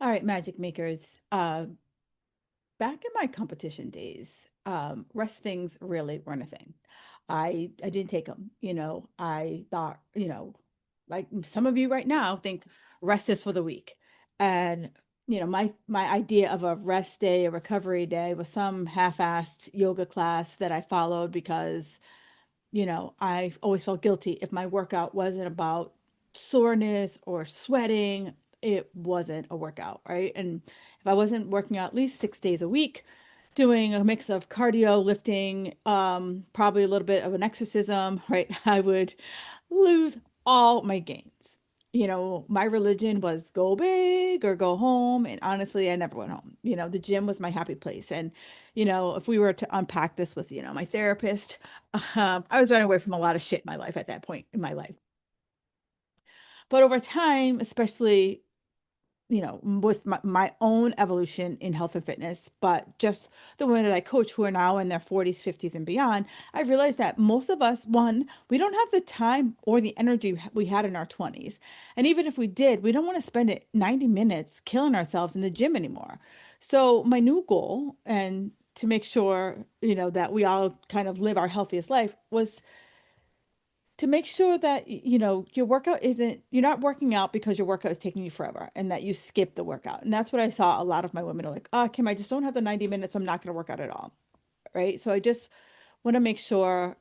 All right, magic makers. Back in my competition days, rest things really weren't a thing. I didn't take them. I thought, like some of you right now think rest is for the weak. And my idea of a rest day, a recovery day was some half-assed yoga class that I followed because I always felt guilty if my workout wasn't about soreness or sweating. It wasn't a workout, right? And if I wasn't working out at least 6 days a week, doing a mix of cardio, lifting, probably a little bit of an exorcism, right? I would lose all my gains. My religion was go big or go home. And honestly, I never went home. The gym was my happy place. And, if we were to unpack this with, my therapist, I was running away from a lot of shit in my life at that point in my life. But over time, especially with my own evolution in health and fitness, but just the women that I coach who are now in their 40s, 50s, and beyond, I realized that most of us, one, we don't have the time or the energy we had in our 20s. And even if we did, we don't want to spend it 90 minutes killing ourselves in the gym anymore. So my new goal, and to make sure, that we all kind of live our healthiest life, was to make sure that your workout isn't you're not working out because your workout is taking you forever and that you skip the workout. And that's what I saw a lot of my women are like, oh, Kim, I just don't have the 90 minutes, so I'm not going to work out at all. Right. So I just want to make sure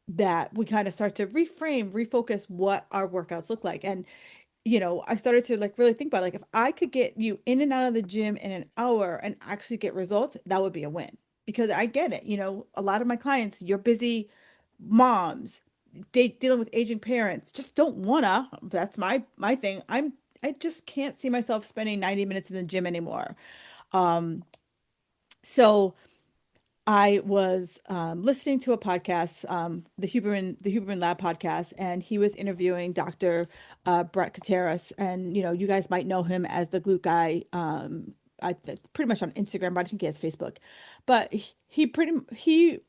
that we kind of start to refocus what our workouts look like. And I started to like really think about like if I could get you in and out of the gym in an hour and actually get results, that would be a win. Because I get it, a lot of my clients, you're busy moms, dealing with aging parents, just don't wanna. That's my thing. I just can't see myself spending 90 minutes in the gym anymore. Um, so I was listening to a podcast, the Huberman Lab Podcast, and he was interviewing Dr. Bret Contreras, and you guys might know him as the Glute Guy. Pretty much on Instagram, but I think he has Facebook. But he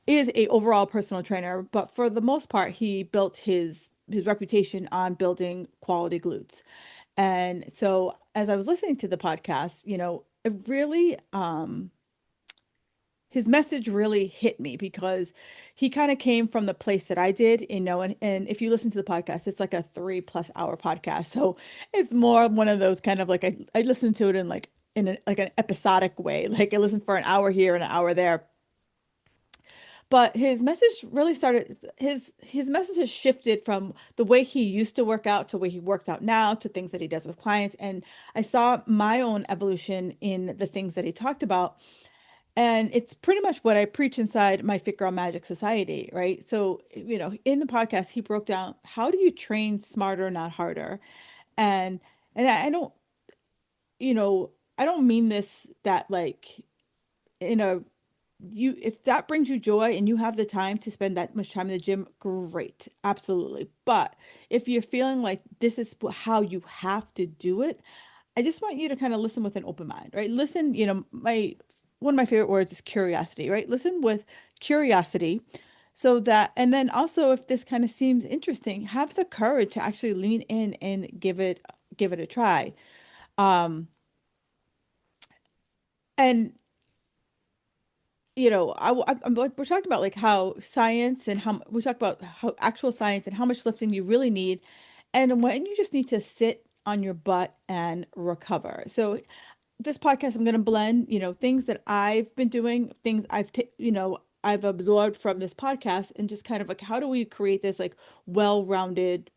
is a overall personal trainer, but for the most part, he built his reputation on building quality glutes. And so as I was listening to the podcast, it really his message really hit me because he kind of came from the place that I did, and if you listen to the podcast, it's like a 3+ hour podcast. So it's more one of those kind of like I listen to it in like like an episodic way. Like I listen for an hour here and an hour there. But his message really started his message has shifted from the way he used to work out to the way he works out now to things that he does with clients. And I saw my own evolution in the things that he talked about. And it's pretty much what I preach inside my Fit Girl Magic Society, right? So, in the podcast, he broke down how do you train smarter, not harder? And I don't, you know, I don't mean this that like in a you if that brings you joy and you have the time to spend that much time in the gym, great, absolutely. But if you're feeling like this is how you have to do it, I just want you to kind of listen with an open mind, right? Listen, my one of my favorite words is curiosity, right? Listen with curiosity so that, and then also if this kind of seems interesting, have the courage to actually lean in and give it a try. Um, and we're talking about like how science and how we talk about how actual science and how much lifting you really need, and when you just need to sit on your butt and recover. So this podcast, I'm going to blend, things that I've been doing, things I've absorbed from this podcast, and just kind of like how do we create this like well-rounded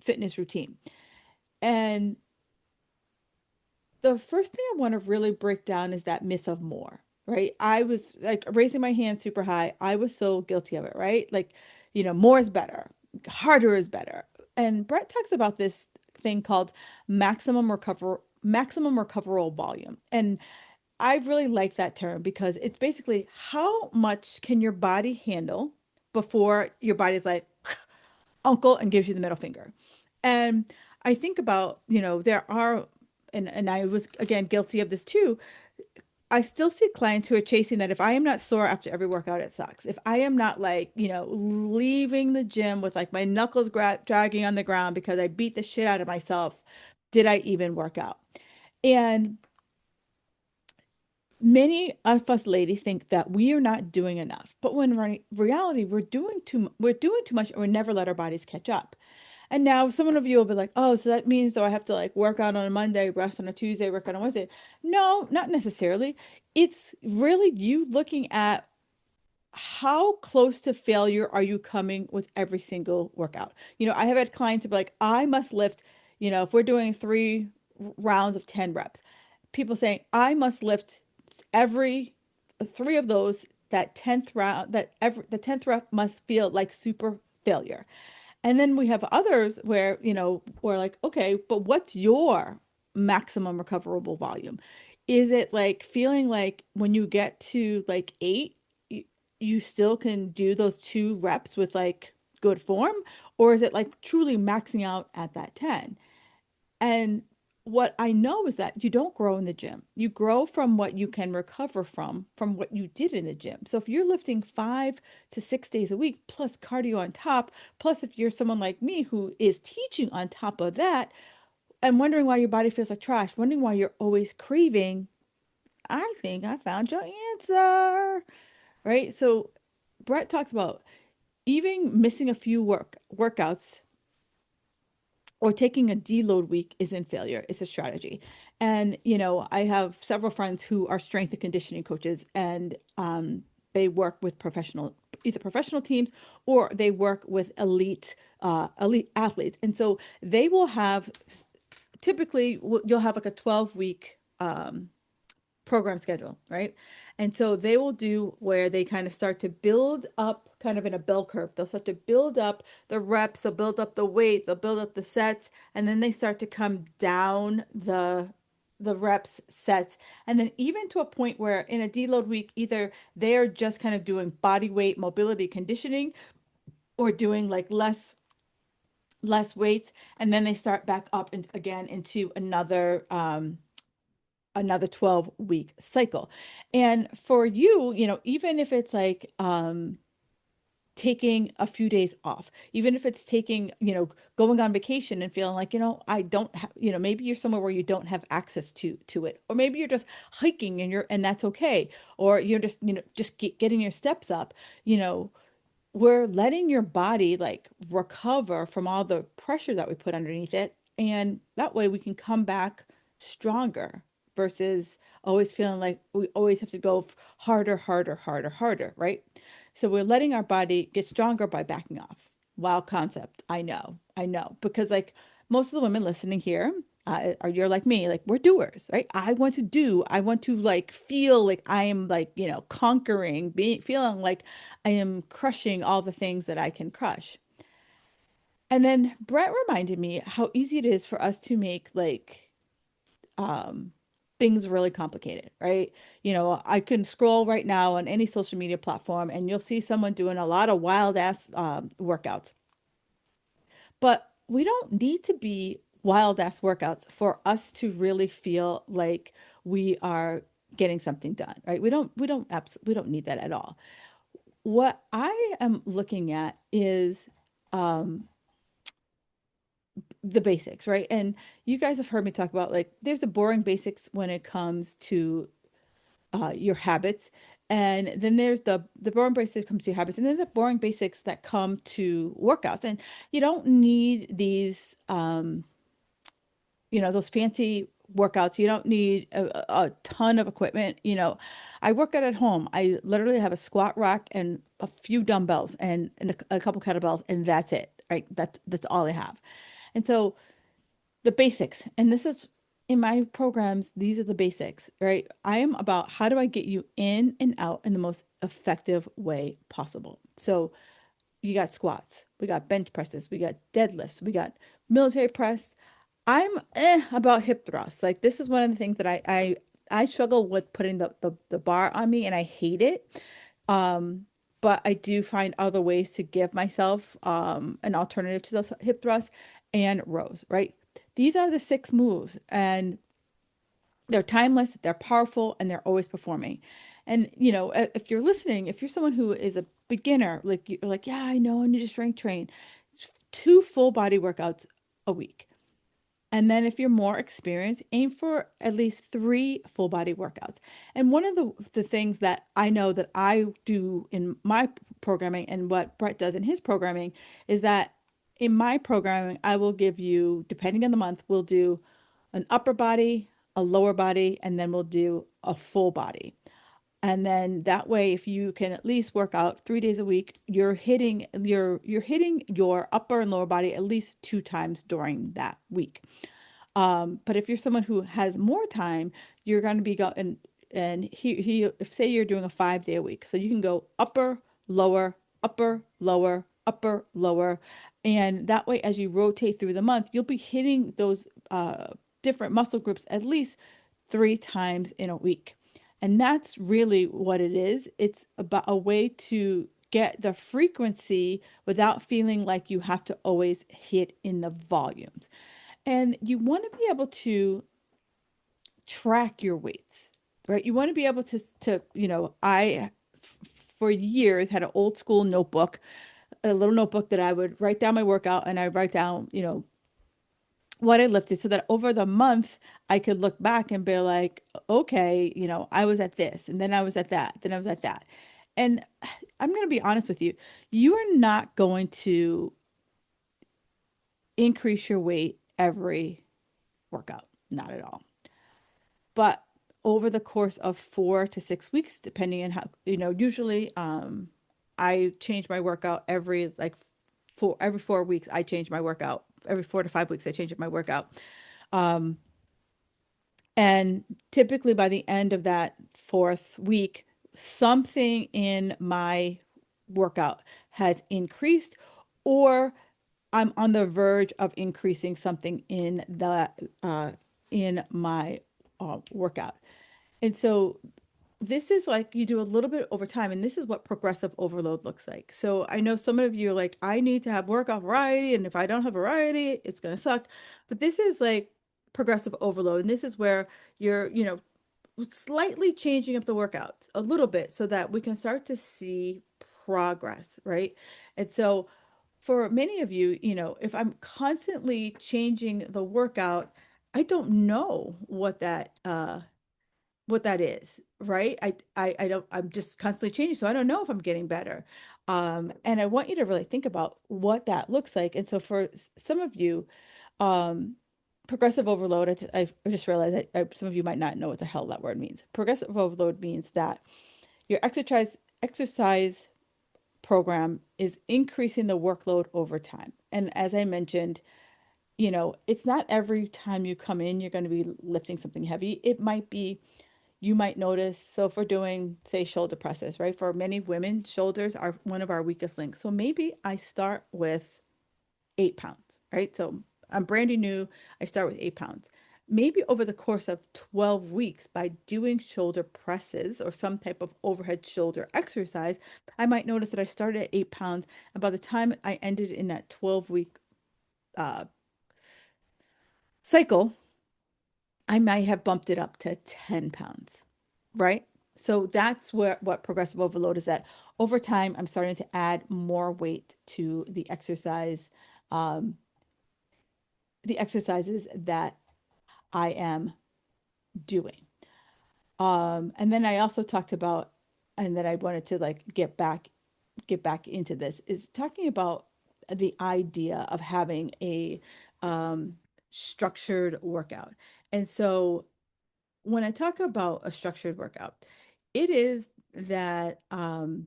fitness routine. And the first thing I want to really break down is that myth of more, right? I was like raising my hand super high. I was so guilty of it, right? Like, more is better, harder is better. And Brett talks about this thing called maximum recoverable volume. And I really like that term because it's basically how much can your body handle before your body's like uncle and gives you the middle finger. And I think about, there are, and I was again guilty of this too. I still see clients who are chasing that. If I am not sore after every workout, it sucks. If I am not like, leaving the gym with like my knuckles dragging on the ground because I beat the shit out of myself, did I even work out? And many of us ladies think that we are not doing enough, but when reality, we're doing too much, and we never let our bodies catch up. And now some of you will be like, oh, so that means I have to like work out on a Monday, rest on a Tuesday, work out on Wednesday. No, not necessarily. It's really you looking at how close to failure are you coming with every single workout? I have had clients who be like, I must lift, if we're doing 3 rounds of 10 reps, people saying, I must lift every 3 of those, that 10th round, the 10th rep must feel like super failure. And then we have others where, we're like, okay, but what's your maximum recoverable volume? Is it like feeling like when you get to like 8, you still can do those 2 reps with like good form? Or is it like truly maxing out at that 10? And what I know is that you don't grow in the gym. You grow from what you can recover from what you did in the gym. So if you're lifting 5 to 6 days a week, plus cardio on top, plus if you're someone like me who is teaching on top of that, and wondering why your body feels like trash, wondering why you're always craving, I think I found your answer, right? So Bret talks about even missing a few workouts or taking a deload week isn't failure. It's a strategy. And, I have several friends who are strength and conditioning coaches, and they work with either professional teams, or they work with elite athletes. And so they will have, typically, you'll have like a 12-week program schedule, right? And so they will do where they kind of start to build up kind of in a bell curve. They'll start to build up the reps, they'll build up the weight, they'll build up the sets, and then they start to come down the reps sets. And then even to a point where in a deload week, either they're just kind of doing body weight mobility conditioning, or doing like less weights, and then they start back up and again into another 12-week cycle. And for you, even if it's like taking a few days off, even if it's taking, going on vacation and feeling like, I don't have, maybe you're somewhere where you don't have access to it, or maybe you're just hiking and that's okay, or you're just, getting your steps up, we're letting your body like recover from all the pressure that we put underneath it. And that way we can come back stronger versus always feeling like we always have to go harder, harder, harder, harder, right? So we're letting our body get stronger by backing off. Wild concept. I know, because like most of the women listening here, or you're like me, like we're doers, right? I want to like feel like I am like, conquering, feeling like I am crushing all the things that I can crush. And then Brett reminded me how easy it is for us to make like um things really complicated, right? I can scroll right now on any social media platform and you'll see someone doing a lot of wild ass workouts. But we don't need to be wild ass workouts for us to really feel like we are getting something done, right? We don't need that at all. What I am looking at is um the basics, right? And you guys have heard me talk about like there's a boring basics when it comes to your habits, and then there's the boring basics that comes to your habits, and then the boring basics that come to workouts. And you don't need these those fancy workouts. You don't need a ton of equipment. I work out at home. I literally have a squat rack and a few dumbbells and a couple kettlebells, and that's it, right? That's all I have. And so the basics, and this is in my programs, these are the basics, right? I am about how do I get you in and out in the most effective way possible. So you got squats, we got bench presses, we got deadlifts, we got military press. I'm about hip thrusts. Like this is one of the things that I struggle with putting the bar on me, and I hate it. But I do find other ways to give myself an alternative to those hip thrusts and rows, right? These are the 6 moves, and They're timeless, they're powerful, and they're always performing. And if you're listening, if you're someone who is a beginner, like you're like, yeah, I know I need to strength train, 2 full body workouts a week. And then if you're more experienced, aim for at least 3 full body workouts. And one of the things that I know that I do in my programming and what Bret does in his programming is that in my programming, I will give you, depending on the month, we'll do an upper body, a lower body, and then we'll do a full body. And then that way, if you can at least work out 3 days a week, you're hitting your upper and lower body at least 2 times during that week. But if you're someone who has more time, you're going to be going and if say you're doing a 5 day a week, so you can go upper, lower, upper, lower, upper, lower, and that way, as you rotate through the month, you'll be hitting those different muscle groups at least 3 times in a week. And that's really what it is. It's about a way to get the frequency without feeling like you have to always hit in the volumes. And you want to be able to track your weights, right? You want to be able I for years had an old school notebook, a little notebook that I would write down my workout and I write down, what I lifted so that over the month I could look back and be like, okay, I was at this and then I was at that, then I was at that. And I'm going to be honest with you, you are not going to increase your weight every workout, not at all. But over the course of 4 to 6 weeks, depending on how, usually I change my workout every 4 weeks, I change my workout. Every 4 to 5 weeks, I change my workout. Um, and typically by the end of that fourth week, something in my workout has increased, or I'm on the verge of increasing something in my workout. And so this is like you do a little bit over time, and this is what progressive overload looks like. So I know some of you are like, I need to have workout variety, and if I don't have variety, it's gonna suck. But this is like progressive overload, and this is where you're, slightly changing up the workouts a little bit so that we can start to see progress, right? And so for many of you, if I'm constantly changing the workout, I don't know what that is, right? I don't, I'm just constantly changing, so I don't know if I'm getting better. And I want you to really think about what that looks like. And so for some of you, um, progressive overload, I just realized that some of you might not know what the hell that word means. Progressive overload means that your exercise program is increasing the workload over time. And as I mentioned, it's not every time you come in, you're going to be lifting something heavy. It might be you might notice, so if we're doing, say, shoulder presses, right? For many women, shoulders are one of our weakest links. So maybe I start with 8 pounds, right? So I'm brand new. I start with 8 pounds. Maybe over the course of 12 weeks, by doing shoulder presses or some type of overhead shoulder exercise, I might notice that I started at 8 pounds. And by the time I ended in that 12-week uh, cycle, I might have bumped it up to 10 pounds, right? So that's what progressive overload is at. Over time, I'm starting to add more weight to um, the exercises that I am doing. And then I also talked about, and then I wanted to like get back into this, is talking about the idea of having a um, structured workout. And so when I talk about a structured workout, it is that when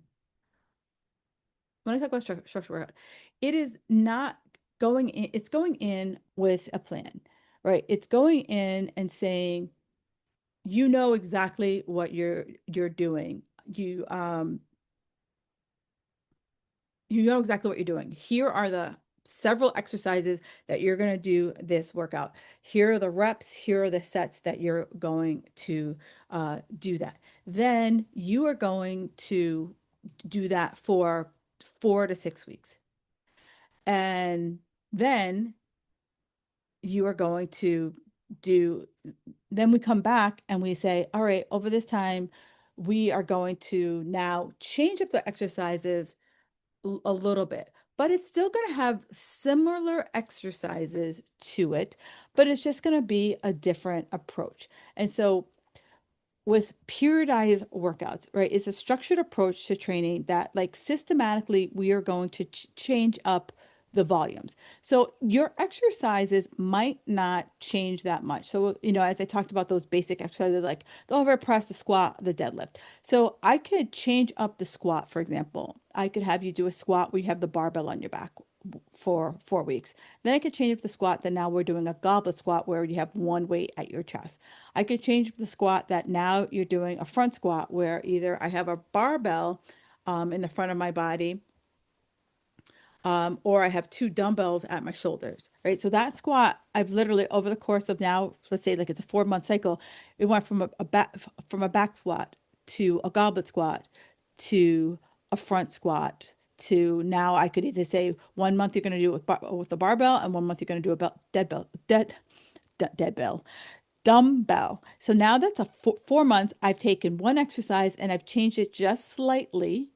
I talk about structured workout, it is not going in, it's going in with a plan, right? It's going in and saying, exactly what you're doing. You know exactly what you're doing. Here are the several exercises that you're going to do this workout. Here are the reps. Here are the sets that you're going to do that. Then you are going to do that for 4 to 6 weeks. And then you are going to do, then we come back and we say, all right, over this time, we are going to now change up the exercises a little bit, but it's still going to have similar exercises to it, but it's just going to be a different approach. And so with periodized workouts, right? It's a structured approach to training that, like, systematically, we are going to change up the volumes. So your exercises might not change that much. So, as I talked about those basic exercises like the overhead press, the squat, the deadlift. So I could change up the squat, for example. I could have you do a squat where you have the barbell on your back for 4 weeks. Then I could change up the squat that now we're doing a goblet squat where you have one weight at your chest. I could change the squat that now you're doing a front squat where either I have a barbell in the front of my body, or I have two dumbbells at my shoulders, right? So that squat, I've literally over the course of now, let's say like it's a 4 month cycle, it went from a back squat to a goblet squat to a front squat to now I could either say 1 month you're going to do it with the barbell and 1 month you're going to do a dead bell dumbbell. So now that's a 4 months. I've taken one exercise and I've changed it just slightly,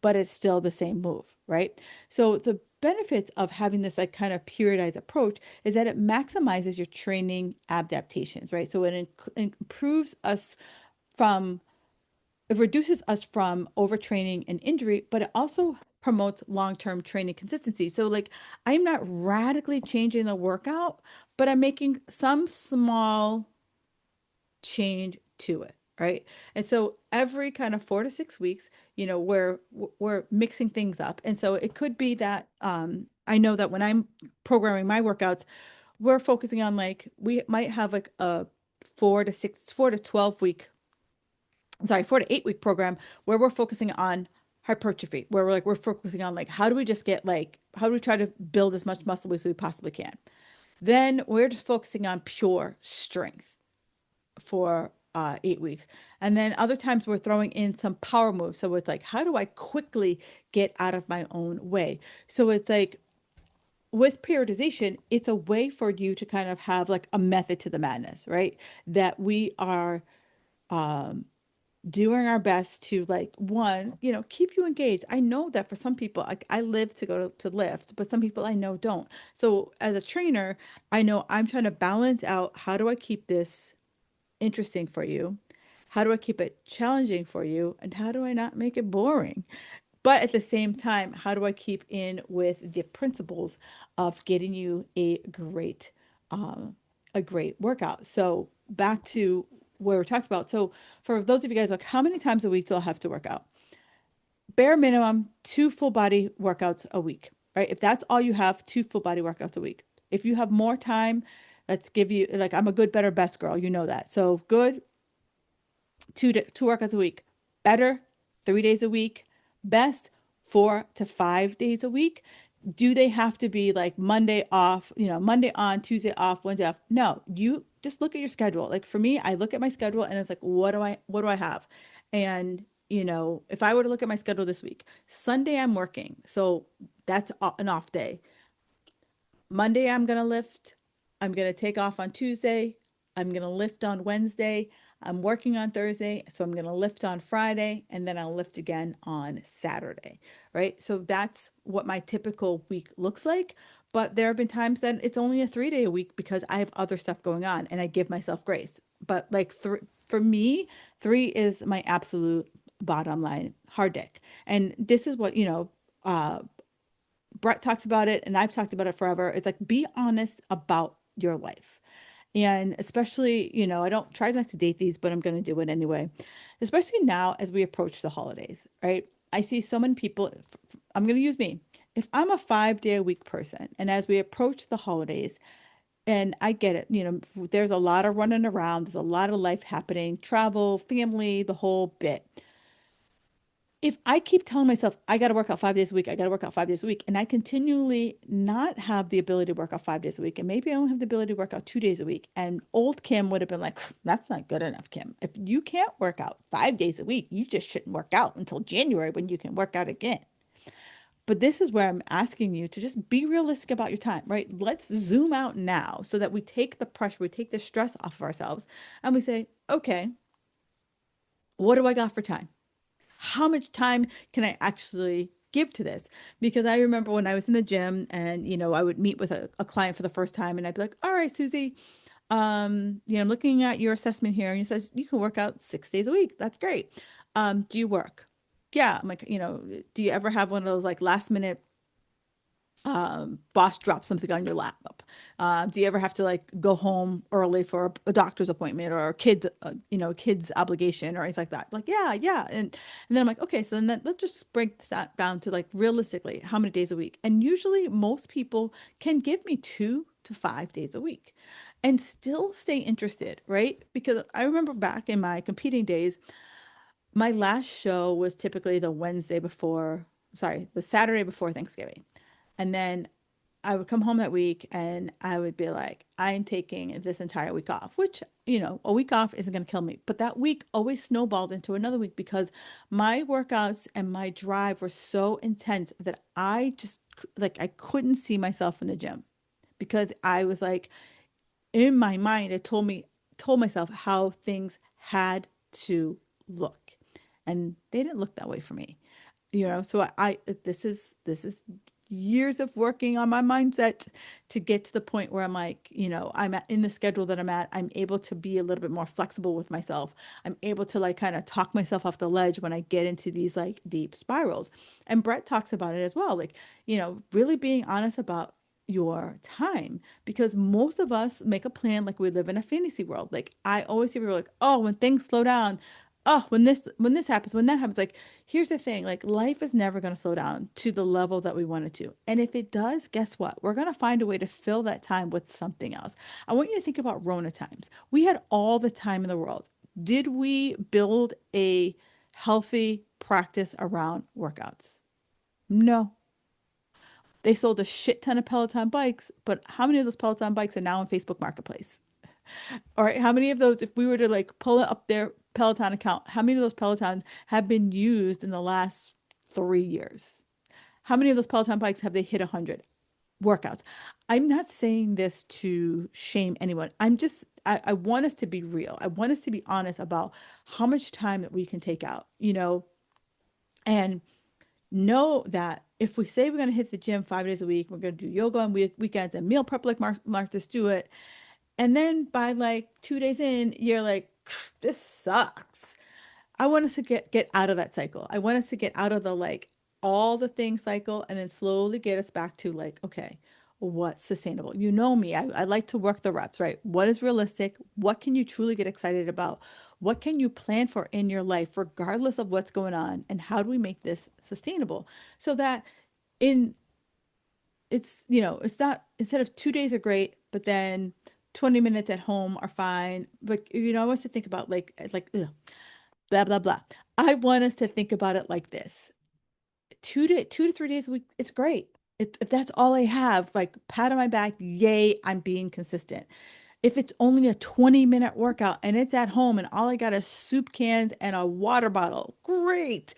but it's still the same move, right? So the benefits of having this like kind of periodized approach is that it maximizes your training adaptations, right? So it improves us from, it reduces us from overtraining and injury, but it also promotes long-term training consistency. So like I'm not radically changing the workout, but I'm making some small change to it, right? And so every kind of 4 to 6 weeks, we're mixing things up. And so it could be that I know that when I'm programming my workouts, we're focusing on like we might have like a 4 to 12 week, I'm sorry, 4 to 8 week program where we're focusing on hypertrophy, where we're focusing on like how do we just get like how do we try to build as much muscle as we possibly can. Then we're just focusing on pure strength for 8 weeks. And then other times we're throwing in some power moves. So it's like, how do I quickly get out of my own way? So it's like with periodization, it's a way for you to kind of have like a method to the madness, right? That we are um, doing our best to like one, keep you engaged. I know that for some people, like I live to go to lift, but some people I know don't. So as a trainer, I know I'm trying to balance out how do I keep this interesting for you? How do I keep it challenging for you? And how do I not make it boring? But at the same time, how do I keep in with the principles of getting you um, a great workout? So back to where we're talking about. So for those of you guys, like how many times a week do I have to work out? Bare minimum, 2 full body workouts a week, right? If that's all you have, 2 full body workouts a week. If you have more time, let's give you like I'm a good, better, best girl. You know that. So good, two workouts a week. Better, 3 days a week. Best, 4 to 5 days a week. Do they have to be like Monday off, Monday on, Tuesday off, Wednesday off? No, you just look at your schedule. Like for me, I look at my schedule and it's like, what do I have? And if I were to look at my schedule this week, Sunday I'm working. So that's an off day. Monday, I'm going to lift. I'm going to take off on Tuesday. I'm going to lift on Wednesday. I'm working on Thursday. So I'm going to lift on Friday and then I'll lift again on Saturday. Right. So that's what my typical week looks like. But there have been times that it's only a 3 day a week because I have other stuff going on and I give myself grace. But like for me, three is my absolute bottom line hard dick. And this is what, Bret talks about it and I've talked about it forever. It's like be honest about your life. And especially, I don't try not to date these, but I'm going to do it anyway. Especially now as we approach the holidays, right? I see so many people, I'm going to use me. If I'm a 5 day a week person and as we approach the holidays, and I get it, there's a lot of running around, there's a lot of life happening, travel, family, the whole bit. If I keep telling myself, I got to work out 5 days a week, I got to work out 5 days a week, and I continually not have the ability to work out 5 days a week, and maybe I don't have the ability to work out 2 days a week, and old Kim would have been like, that's not good enough, Kim. If you can't work out 5 days a week, you just shouldn't work out until January when you can work out again. But this is where I'm asking you to just be realistic about your time, right? Let's zoom out now so that we take the pressure, we take the stress off of ourselves, and we say, okay, what do I got for time? How much time can I actually give to this? Because I remember when I was in the gym and, I would meet with a client for the first time and I'd be like, all right, Susie, I'm looking at your assessment here and it says you can work out 6 days a week. That's great. Do you work? Yeah. I'm like, do you ever have one of those like last minute boss drops something on your laptop? Do you ever have to like go home early for a doctor's appointment or a kid's obligation or anything like that? Like, yeah, yeah. And then I'm like, okay, so then let's just break this down to like realistically, how many days a week? And usually most people can give me 2 to 5 days a week and still stay interested, right? Because I remember back in my competing days, my last show was typically the Saturday before Thanksgiving. And then I would come home that week and I would be like, I'm taking this entire week off, which, a week off isn't going to kill me. But that week always snowballed into another week because my workouts and my drive were so intense that I just like, I couldn't see myself in the gym because I was like, in my mind, told myself how things had to look. And they didn't look that way for me. So this is years of working on my mindset to get to the point where I'm like, in the schedule that I'm at, I'm able to be a little bit more flexible with myself. I'm able to like kind of talk myself off the ledge when I get into these like deep spirals. And Brett talks about it as well, like, really being honest about your time because most of us make a plan like we live in a fantasy world. Like I always hear people like, oh, when things slow down, oh, when this happens, when that happens, like here's the thing, like life is never going to slow down to the level that we want it to. And if it does, guess what? We're going to find a way to fill that time with something else. I want you to think about Rona times. We had all the time in the world. Did we build a healthy practice around workouts? No. They sold a shit ton of Peloton bikes, but how many of those Peloton bikes are now in Facebook Marketplace? All right, how many of those, if we were to like pull up their Peloton account, how many of those Pelotons have been used in the last 3 years? How many of those Peloton bikes have they hit 100 workouts? I'm not saying this to shame anyone. I want us to be real. I want us to be honest about how much time that we can take out, and know that if we say we're going to hit the gym 5 days a week, we're going to do yoga on weekends and meal prep like Martha Stewart. And then by like 2 days in, you're like, this sucks. I want us to get out of that cycle. I want us to get out of the like all the things cycle and then slowly get us back to like, okay, what's sustainable? You know me, I like to work the reps, right? What is realistic? What can you truly get excited about? What can you plan for in your life, regardless of what's going on? And how do we make this sustainable so that in it's not instead of 2 days are great, but then 20 minutes at home are fine. But I want us to think about like ugh, blah blah blah. I want us to think about it like this. 2 to 3 days a week, it's great. If that's all I have, like pat on my back, yay, I'm being consistent. If it's only a 20-minute workout and it's at home and all I got is soup cans and a water bottle, great.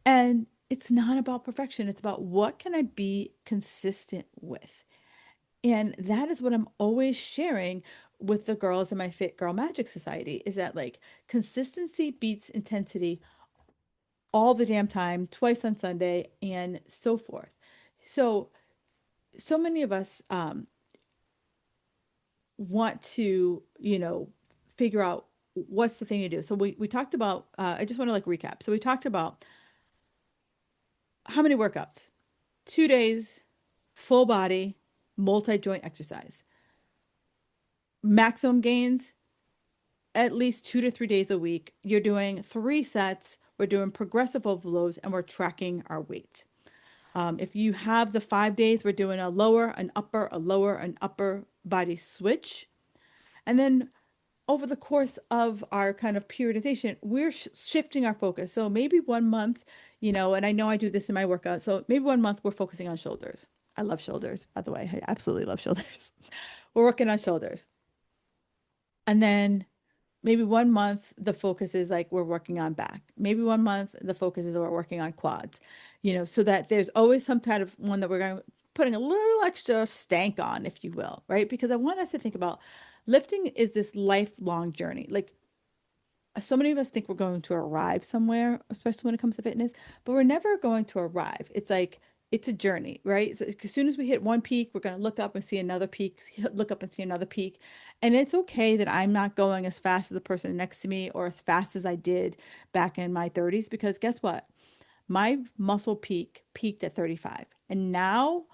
And it's not about perfection. It's about what can I be consistent with? And that is what I'm always sharing with the girls in my Fit Girl Magic Society is that like consistency beats intensity all the damn time, twice on Sunday, and so forth. So, so many of us want to, figure out what's the thing to do. So we talked about, I just want to like recap. So we talked about how many workouts? 2 days, full body, multi-joint exercise. Maximum gains, at least 2 to 3 days a week. You're doing 3 sets. We're doing progressive overloads and we're tracking our weight. If you have the 5 days, we're doing a lower, an upper, a lower, an upper body switch. And then over the course of our kind of periodization, we're shifting our focus. So maybe one month, and I know I do this in my workout. So maybe one month we're focusing on shoulders. I love shoulders, by the way. I absolutely love shoulders. We're working on shoulders. And then maybe 1 month the focus is like we're working on back. Maybe 1 month the focus is we're working on quads, so that there's always some type of one that we're going putting a little extra stank on, if you will, right? Because I want us to think about lifting is this lifelong journey. Like so many of us think we're going to arrive somewhere, especially when it comes to fitness, but we're never going to arrive. It's like it's a journey, right? So as soon as we hit one peak, we're going to look up and see another peak, look up and see another peak. And it's okay that I'm not going as fast as the person next to me or as fast as I did back in my 30s, because guess what? My muscle peaked at 35. And now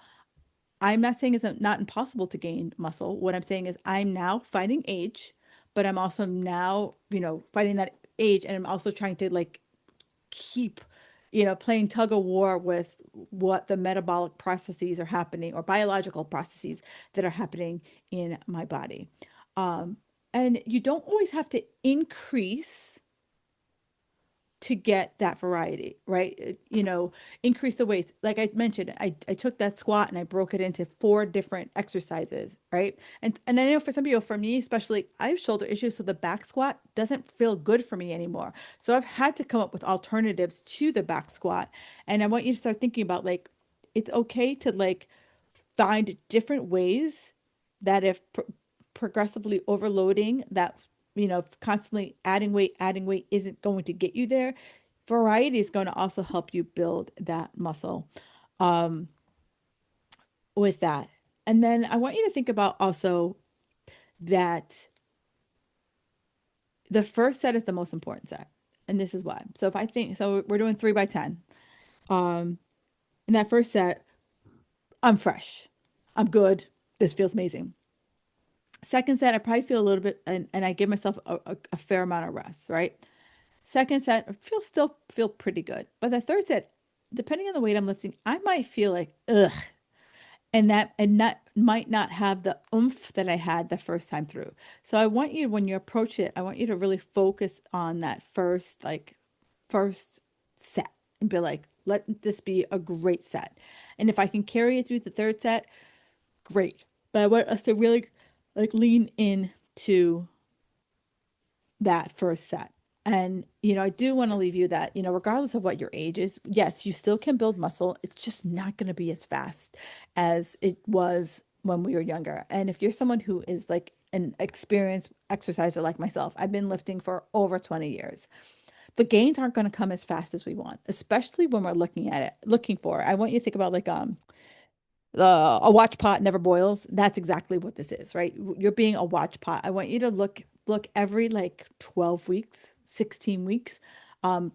I'm not saying it's not impossible to gain muscle. What I'm saying is I'm now fighting age, but I'm also now, fighting that age, and I'm also trying to like keep, playing tug of war with what the metabolic processes are happening or biological processes that are happening in my body. Um, and you don't always have to increase to get that variety, right? Increase the weights. Like I mentioned, I took that squat and I broke it into 4 different exercises, right? And I know for some people, for me especially, I have shoulder issues, so the back squat doesn't feel good for me anymore. So I've had to come up with alternatives to the back squat. And I want you to start thinking about like it's okay to like find different ways that if progressively overloading that, constantly adding weight isn't going to get you there. Variety is going to also help you build that muscle um, with that. And then I want you to think about also that the first set is the most important set. And this is why. So if I think, so we're doing 3 by 10. Um, in that first set, I'm fresh. I'm good. This feels amazing. Second set, I probably feel a little bit, and I give myself a fair amount of rest, right? Second set, I still feel pretty good. But the third set, depending on the weight I'm lifting, I might feel like, ugh. And that might not have the oomph that I had the first time through. So I want you, when you approach it, I want you to really focus on that first set and be like, let this be a great set. And if I can carry it through the third set, great. But I want us to really like lean into that first set. And, I do want to leave you that, regardless of what your age is, yes, you still can build muscle. It's just not going to be as fast as it was when we were younger. And if you're someone who is like an experienced exerciser like myself, I've been lifting for over 20 years. The gains aren't going to come as fast as we want, especially when we're looking for it. I want you to think about like a watch pot never boils. That's exactly what this is, right? You're being a watch pot. I want you to look every like 12 weeks, 16 weeks,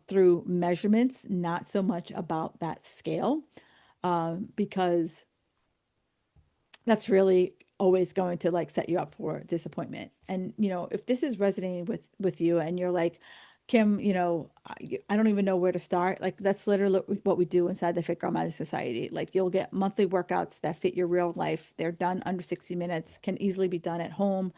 through measurements, not so much about that scale, because that's really always going to like set you up for disappointment. And if this is resonating with you and you're like, Kim, I don't even know where to start. Like that's literally what we do inside the Fit Girl Magic Society. Like you'll get monthly workouts that fit your real life. They're done under 60 minutes, can easily be done at home.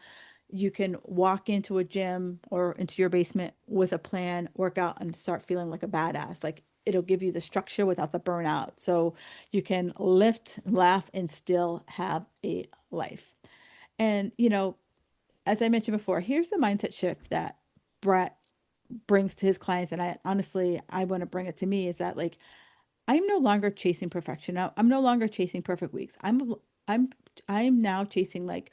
You can walk into a gym or into your basement with a plan, work out, and start feeling like a badass. Like it'll give you the structure without the burnout. So you can lift, laugh, and still have a life. And, as I mentioned before, here's the mindset shift that Bret brings to his clients. And I honestly, I want to bring it to me is that like, I'm no longer chasing perfection. Now, I'm no longer chasing perfect weeks. I'm, I'm now chasing like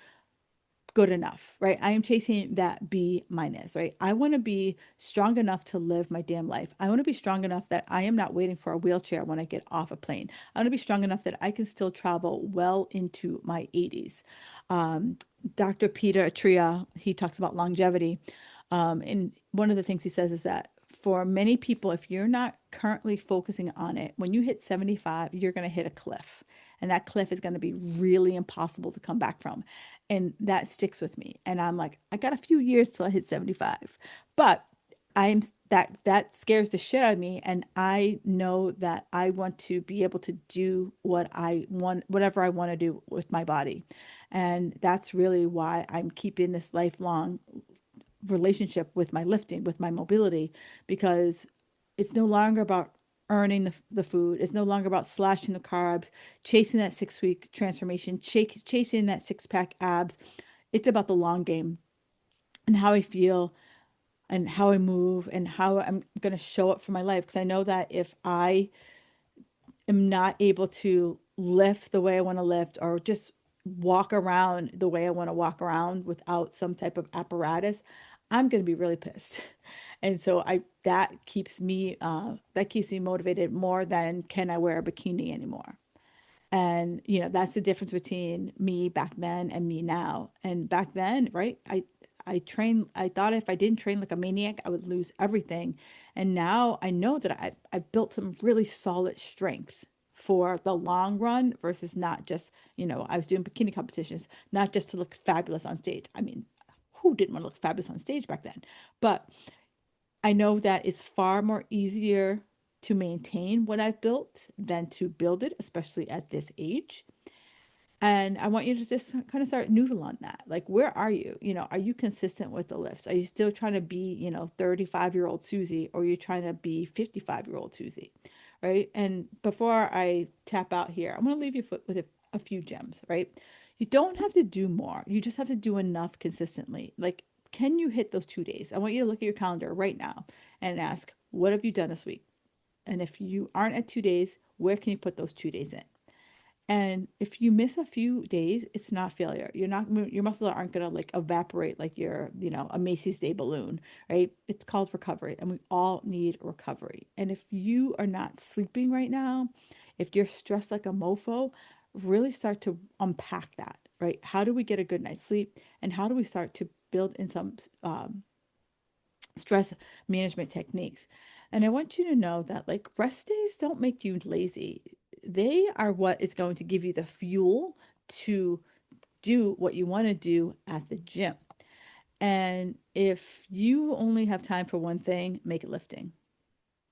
good enough, right? I am chasing that B minus, right? I want to be strong enough to live my damn life. I want to be strong enough that I am not waiting for a wheelchair when I get off a plane. I want to be strong enough that I can still travel well into my 80s. Um, Dr. Peter Atria, he talks about longevity. And one of the things he says is that for many people, if you're not currently focusing on it, when you hit 75, you're going to hit a cliff. And that cliff is going to be really impossible to come back from. And that sticks with me. And I'm like, I got a few years till I hit 75. But I'm that scares the shit out of me. And I know that I want to be able to do what I want, whatever I want to do with my body. And that's really why I'm keeping this lifelong relationship with my lifting, with my mobility, because it's no longer about earning the food. It's no longer about slashing the carbs, chasing that 6 week transformation, chasing that 6 pack abs. It's about the long game and how I feel and how I move and how I'm going to show up for my life. Because I know that if I am not able to lift the way I want to lift or just walk around the way I want to walk around without some type of apparatus, I'm going to be really pissed. And so I that keeps me motivated more than can I wear a bikini anymore. And, that's the difference between me back then and me now. And back then, right, I thought if I didn't train like a maniac, I would lose everything. And now I know that I built some really solid strength for the long run versus not just, I was doing bikini competitions, not just to look fabulous on stage. I mean, who didn't want to look fabulous on stage back then? But I know that it's far more easier to maintain what I've built than to build it, especially at this age. And I want you to just kind of start noodle on that. Like, where are you? Are you consistent with the lifts? Are you still trying to be, 35-year-old Susie, or are you trying to be 55-year-old Susie? Right. And before I tap out here, I'm going to leave you with a few gems, right? You don't have to do more. You just have to do enough consistently. Like, can you hit those 2 days? I want you to look at your calendar right now and ask, what have you done this week? And if you aren't at 2 days, where can you put those 2 days in? And if you miss a few days, it's not failure. Your muscles aren't gonna like evaporate like a Macy's Day balloon, right? It's called recovery, and we all need recovery. And if you are not sleeping right now, if you're stressed like a mofo, really start to unpack that, right? How do we get a good night's sleep, and how do we start to build in some stress management techniques? And I want you to know that like rest days don't make you lazy. They are what is going to give you the fuel to do what you want to do at the gym. And if you only have time for one thing, make it lifting,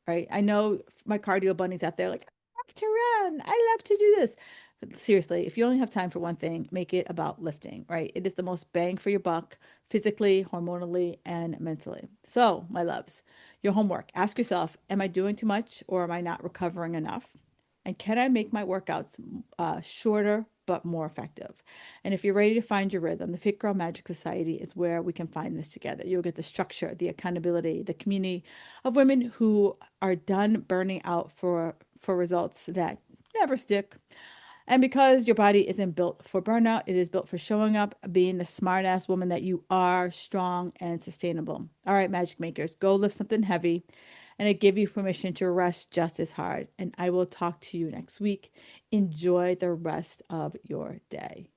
right? I know my cardio bunnies out there like, I love to run. I love to do this. But seriously, if you only have time for one thing, make it about lifting, right? It is the most bang for your buck, physically, hormonally, and mentally. So, my loves, your homework, ask yourself, am I doing too much or am I not recovering enough? And can I make my workouts shorter but more effective? And if you're ready to find your rhythm, the Fit Girl Magic Society is where we can find this together. You'll get the structure, the accountability, the community of women who are done burning out for results that never stick. And because your body isn't built for burnout, it is built for showing up, being the smart ass woman that you are, strong and sustainable. All right, magic makers, go lift something heavy, and I give you permission to rest just as hard. And I will talk to you next week. Enjoy the rest of your day.